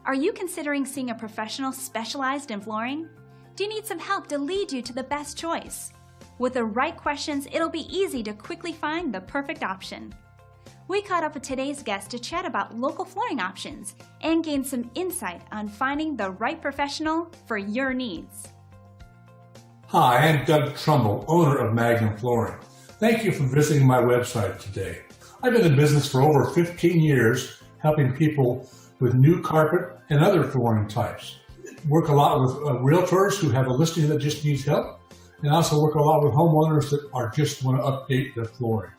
Are you considering seeing a professional specialized in flooring? Do you need some help to lead you to the best choice? With the right questions, it'll be easy to quickly find the perfect option. We caught up with today's guest to chat about local flooring options and gain some insight on finding the right professional for your needs. Hi, I'm Doug Trumbull, owner of Magnum Flooring. Thank you for visiting my website today. I've been in business for over 15 years, helping people with new carpet and other flooring types. Work a lot with realtors who have a listing that just needs help, and also work a lot with homeowners that just want to update their flooring.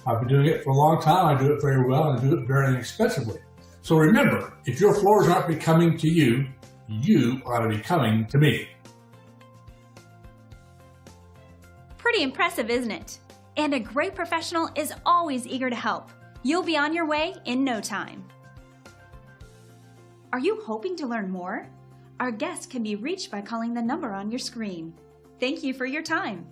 I've been doing it for a long time. I do it very well and I do it very inexpensively. So remember, if your floors aren't becoming to you, you ought to be coming to me. Pretty impressive, isn't it? And a great professional is always eager to help. You'll be on your way in no time. Are you hoping to learn more? Our guest can be reached by calling the number on your screen. Thank you for your time.